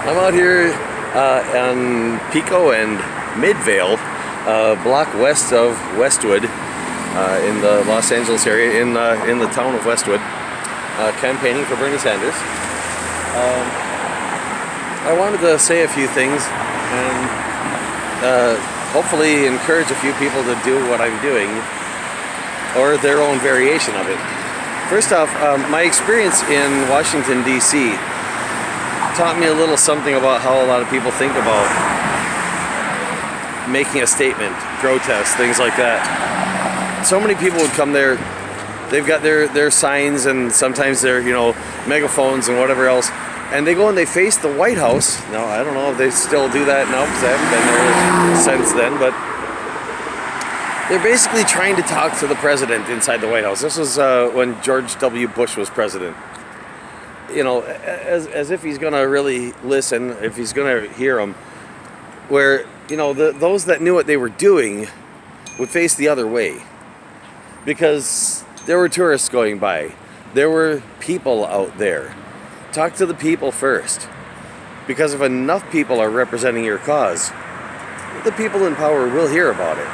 I'm out here on Pico and Midvale, block west of Westwood, in the Los Angeles area, in the town of Westwood, campaigning for Bernie Sanders. I wanted to say a few things and hopefully encourage a few people to do what I'm doing, or their own variation of it. First off, my experience in Washington, D.C. taught me a little something about how a lot of people think about making a statement, protest, things like that. So many people would come there, they've got their signs and sometimes their, megaphones and whatever else, and they go and they face the White House. Now, I don't know if they still do that now because I haven't been there since then, but they're basically trying to talk to the president inside the White House. This was when George W. Bush was president. As if he's going to really listen, if he's going to hear them, where, those that knew what they were doing would face the other way. Because there were tourists going by. There were people out there. Talk to the people first. Because if enough people are representing your cause, the people in power will hear about it.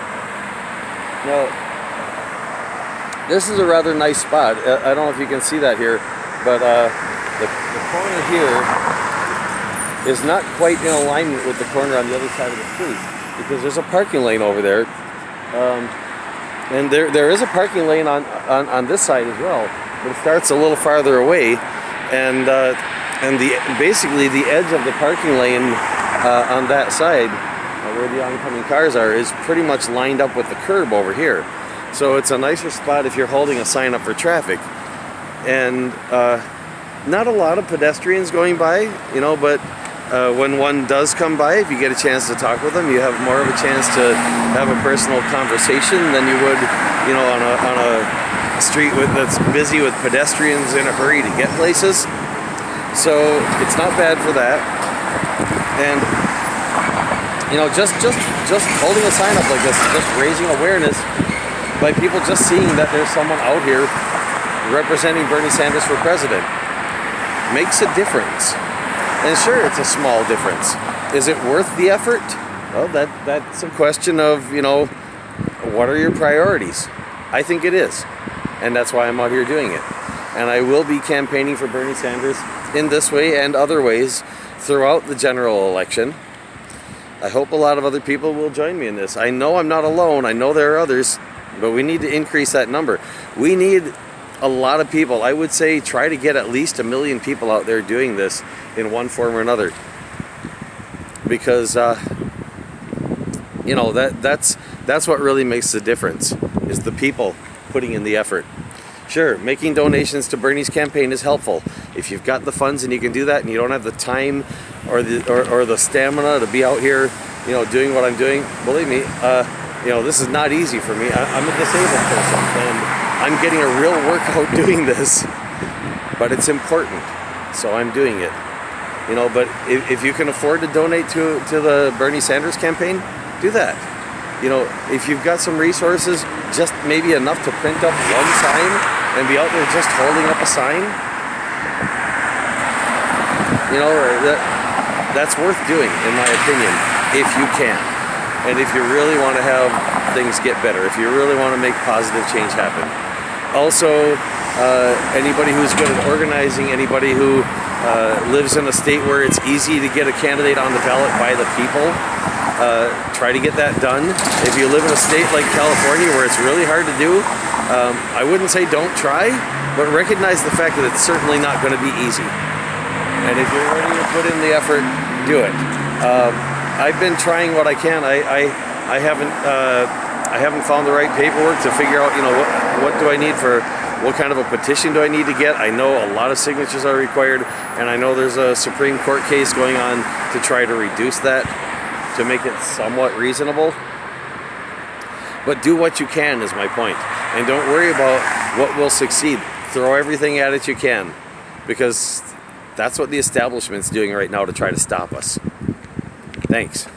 Now, this is a rather nice spot. I don't know if you can see that here, but the corner here is not quite in alignment with the corner on the other side of the street, because there's a parking lane over there, and there is a parking lane on this side as well, but it starts a little farther away, and basically the edge of the parking lane on that side, where the oncoming cars are, is pretty much lined up with the curb over here. So it's a nicer spot if you're holding a sign up for traffic, and not a lot of pedestrians going by, but when one does come by, if you get a chance to talk with them, you have more of a chance to have a personal conversation than you would, on a street that's busy with pedestrians in a hurry to get places. So it's not bad for that. And just holding a sign up like this, just raising awareness by people just seeing that there's someone out here representing Bernie Sanders for president makes a difference. And sure, it's a small difference. Is it worth the effort? Well, that's a question of, what are your priorities? I think it is. And that's why I'm out here doing it. And I will be campaigning for Bernie Sanders in this way and other ways throughout the general election. I hope a lot of other people will join me in this. I know I'm not alone. I know there are others, but we need to increase that number. We need a lot of people. I would say try to get at least 1 million people out there doing this in one form or another, because that's what really makes the difference, is the people putting in the effort. Sure, making donations to Bernie's campaign is helpful. If you've got the funds and you can do that, and you don't have the time or the stamina to be out here, doing what I'm doing, believe me, this is not easy for me. I'm a disabled person, and I'm getting a real workout doing this, but it's important, so I'm doing it. But if you can afford to donate to the Bernie Sanders campaign, do that. If you've got some resources, just maybe enough to print up one sign and be out there just holding up a sign, that's worth doing, in my opinion, if you can. And if you really want to have things get better, if you really want to make positive change happen. Also, anybody who's good at organizing, anybody who lives in a state where it's easy to get a candidate on the ballot by the people, try to get that done. If you live in a state like California where it's really hard to do, I wouldn't say don't try, but recognize the fact that it's certainly not going to be easy. And if you're ready to put in the effort, do it. I've been trying what I can. I haven't found the right paperwork to figure out, what do I need for, what kind of a petition do I need to get. I know a lot of signatures are required, and I know there's a Supreme Court case going on to try to reduce that, to make it somewhat reasonable. But do what you can is my point. And don't worry about what will succeed. Throw everything at it you can, because that's what the establishment's doing right now to try to stop us. Thanks.